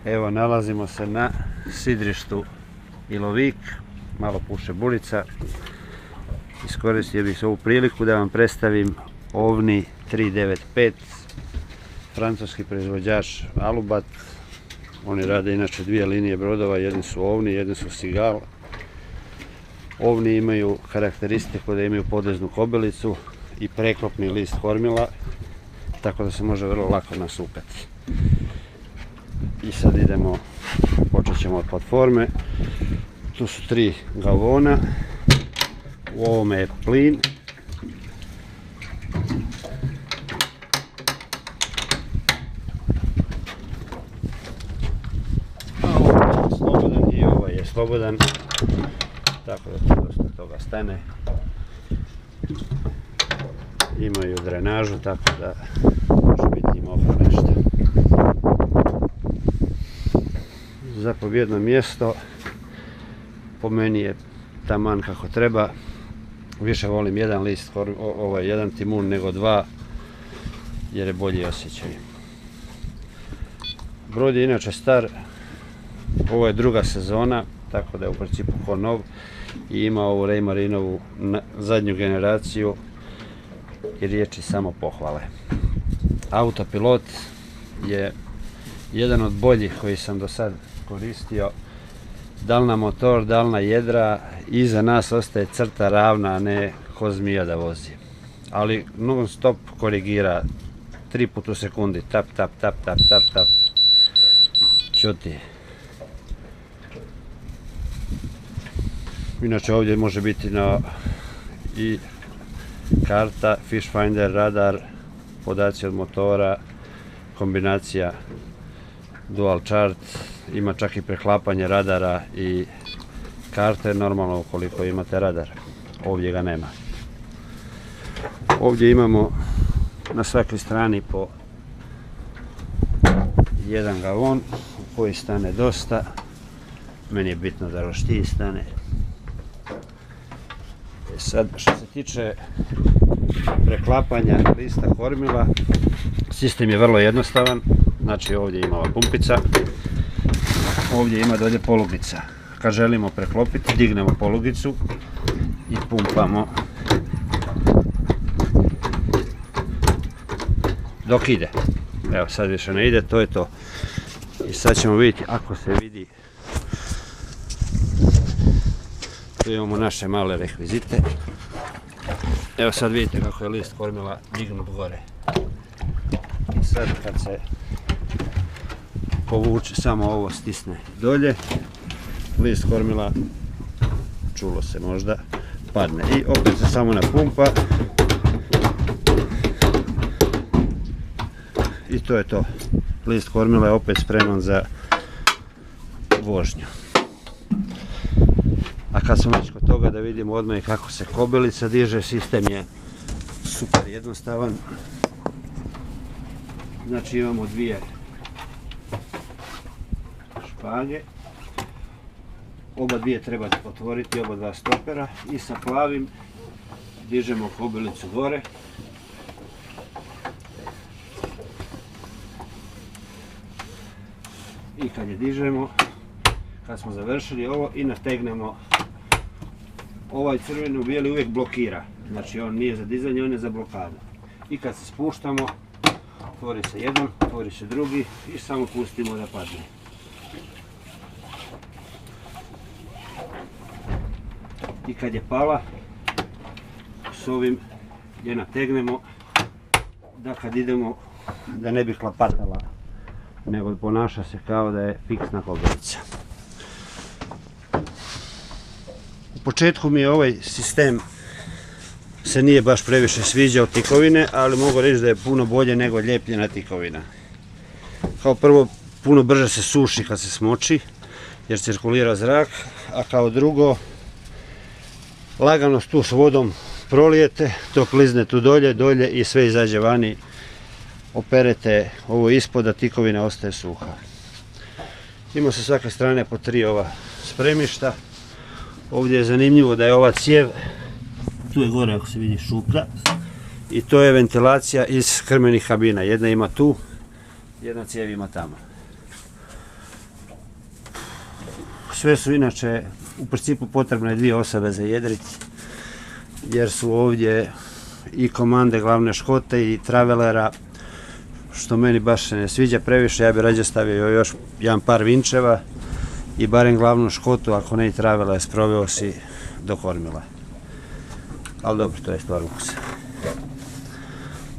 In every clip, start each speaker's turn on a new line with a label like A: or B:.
A: Evo, nalazimo se na sidrištu Ilovik, malo puše bulica. Iskoristio bih ovu priliku da vam predstavim Ovni 395, francuski proizvođač Alubat. Oni rade inače dvije linije brodova, jedni su Ovni, jedni su Sigal. Ovni imaju karakteristiku da imaju podveznu kobilicu i preklopni list kormila, tako da se može vrlo lako nasukati. I sad počet ćemo od platforme. Tu su 3 galvona, u ovome je plin. A ovaj je slobodan i ovaj je slobodan, tako da tu dosta toga stane. Imaju drenažu, tako da može biti im ovo nešto. Zapovjedno mjesto po meni je taman kako treba. Više volim jedan list, jedan timun nego 2, jer je bolji osjećaj. Brod je inače star, ovo je 2. sezona, tako da je u principu ko nov i ima ovu Raymarinovu zadnju generaciju i riječi samo pohvale. Autopilot je jedan od boljih koji sam do sad koristio. Dal na motor, dal na jedra, iza nas ostaje crta ravna, a ne ko zmija da vozi. Ali non stop korigira 3 puta u sekundi, tap, tap, tap, tap, tap, tap. Ćuti. Inače ovdje može biti i karta, fish finder, radar, podaci od motora, kombinacija dual chart, ima čak i preklapanje radara i karte, normalno ukoliko imate radar. Ovdje ga nema. Ovdje imamo na svakoj strani po jedan galon u koji stane dosta. Meni je bitno da roštilj stane. Sad, što se tiče preklapanja lista kormila, sistem je vrlo jednostavan. Znači ovdje ima ova pumpica, ovdje ima dolje polugica. Kad želimo preklopiti, dignemo polugicu i pumpamo dok ide. Evo, sad više ne ide, to je to. I sad ćemo vidjeti, ako se vidi, tu imamo naše male rekvizite. Evo sad vidite kako je list kormila dignut gore. I sad kad se povuče, samo ovo stisne dolje, list kormila, čulo se možda, padne i opet se samo napumpa i to je to. List kormila je opet spreman za vožnju. A kad smo već kod toga, da vidimo odmah kako se kobilica diže. Sistem je super jednostavan. Znači imamo 2 špage, oba dvije treba otvoriti, oba 2 stopera i sa plavim dižemo kobilicu gore. I kad je dižemo, kad smo završili ovo, i nategnemo, ovaj crveni u bijeli uvijek blokira, znači on nije za dizanje, on je za blokadu. I kad se spuštamo, otvori se jedan, otvori se drugi i samo pustimo da padne. I kad je pala, s ovim je nategnemo da kad idemo, da ne bi klapatala, nego ponaša se kao da je fiksna kobilica. U početku mi je ovaj sistem se nije baš previše sviđao tikovine, ali mogu reći da je puno bolje nego ljepljena tikovina. Kao prvo, puno brže se suši kad se smoči, jer cirkulira zrak, a kao drugo, lagano tu s vodom prolijete, to klizne tu dolje i sve izađe vani, operete ovo ispod, a tikovina ostaje suha. Ima sa svake strane po 3 ova spremišta. Ovdje je zanimljivo da je ova cijev, tu je gore ako se vidi šuplja, i to je ventilacija iz krmenih kabina. Jedna ima tu, jedna cijev ima tamo. Sve su inače u principu potrebne 2 osobe za jedriti, jer su ovdje i komande glavne škote i travelera, što meni baš se ne sviđa previše. Ja bi rađe stavio još jedan par vinčeva i barem glavnu škotu, ako ne i traveler, sproveo si do kormila. Ali dobro, to je stvar ukusa.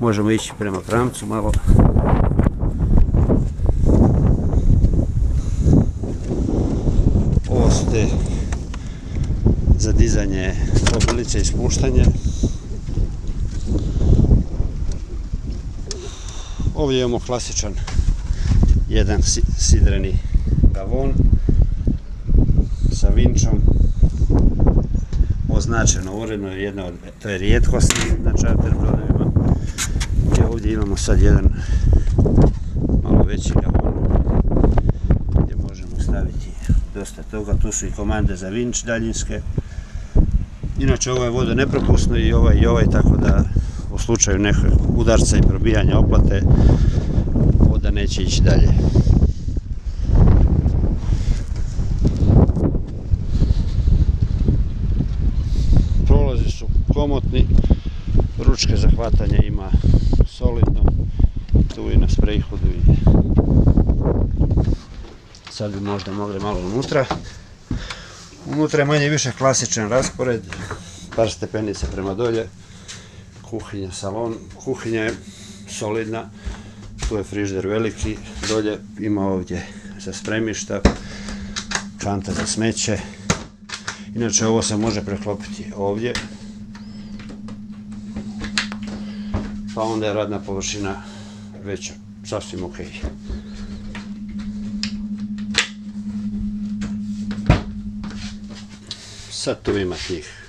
A: Možemo ići prema pramcu malo. Ovo su te za dizanje obilice i spuštanje. Ovdje imamo klasičan jedan sidreni gavon sa vinčom, označeno uredno, to je rijetkost na čarter brodovima. I ovdje imamo sad jedan malo veći gavon gdje možemo staviti dosta toga. Tu su i komande za vinč daljinske. Inače ovo je vodonepropusno i ovaj, tako da u slučaju nekog udarca i probijanja oplate voda neće ići dalje. Prolazi su komotni, ručke za hvatanje ima solidno, tu i na sprejhudu i sad bi možda mogli malo unutra. Unutra je manje više klasičan raspored, par stepenica prema dolje, kuhinja, salon. Kuhinja je solidna, tu je frižider veliki, dolje ima ovdje za spremišta, kanta za smeće. Inače ovo se može preklopiti ovdje, pa onda je radna površina veća, sasvim ok. Sad tu ima tih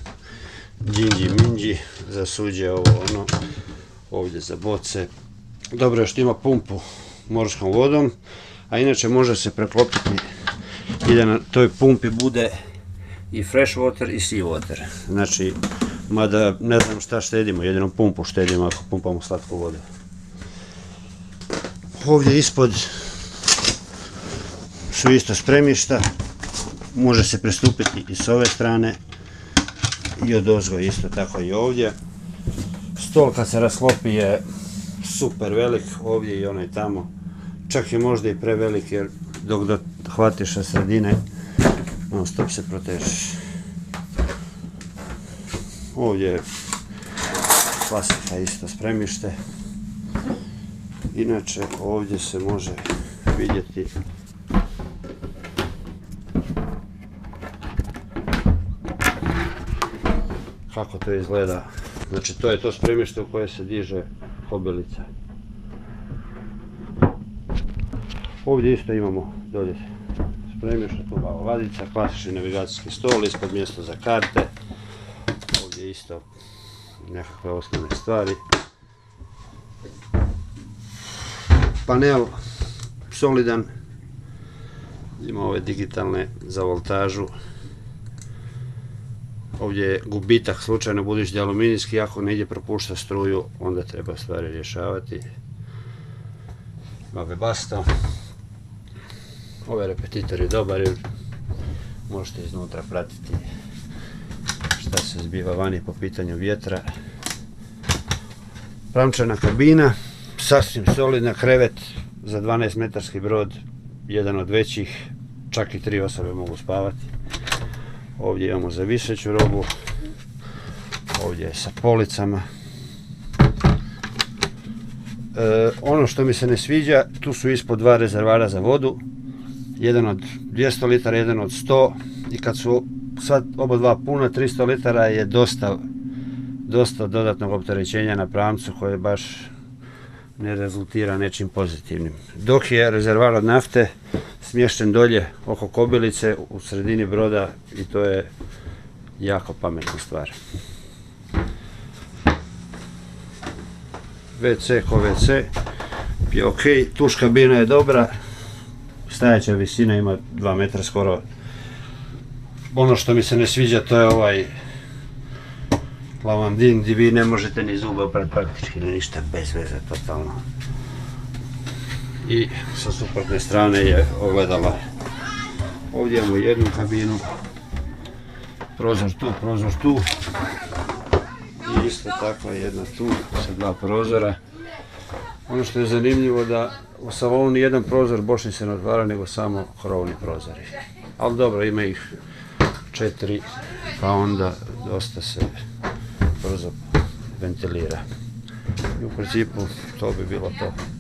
A: džinđi minđi za suđe, ovo ono, ovdje za boce. Dobro je što ima pumpu morskom vodom, a inače može se preklopiti i da na toj pumpi bude i fresh water i sea water. Znači, mada ne znam šta štedimo, jedino pumpu štedimo ako pumpamo slatku vodu. Ovdje ispod su isto spremišta, može se pristupiti i s ove strane i odozgo isto tako i ovdje. Stol kad se rasklopi je super velik, ovdje i onaj tamo, čak je možda i prevelik jer dok hvatiš sa sredine non stop se protežeš. Ovdje je klasika isto spremište. Inače ovdje se može vidjeti kako to izgleda. Znači to je to spremište u koje se diže obilica. Ovdje isto imamo dolje spremište, tu malo ladica, klasični navigacijski stol, ispod mjesto za karte. Ovdje isto nekakve osnovne stvari. Panel solidan, ima ove digitalne za voltažu. Ovdje je gubitak, slučajno budući da je aluminijski, ako negdje propušta struju, onda treba stvari rješavati. Ima webasto. Ovaj repetitor je dobar jer možete iznutra pratiti šta se zbiva vani po pitanju vjetra. Pramčana kabina, sasvim solidna, krevet za 12 metarski brod, jedan od većih, čak i 3 osobe mogu spavati. Ovdje imamo za viseću robu, ovdje je sa policama. Ono što mi se ne sviđa, tu su ispod 2 rezervara za vodu, jedan od 200 litara, jedan od 100, i kad su sad oba dva puna, 300 litara je dosta dodatnog opterećenja na pramcu koje baš ne rezultira nečim pozitivnim. Dok je rezervar od nafte smješten dolje oko kobilice u sredini broda i to je jako pametna stvar. WC ko WC je ok, tuš kabina je dobra, stajaća visina ima 2 metra skoro. Ono što mi se ne sviđa to je ovaj lavandin gdje vi ne možete ni zube oprati praktički ni ništa, bez veze totalno. I sa suprotne strane je ogledala Ovdje imamo jednu kabinu, prozor tu i isto takva jedna tu sa dva prozora. Ono što je zanimljivo da u salonu nijedan prozor bočni se ne otvara, nego samo krovni prozori. Ali dobro, ima ih 4, pa onda dosta se brzo ventilira. I u principu to bi bilo to.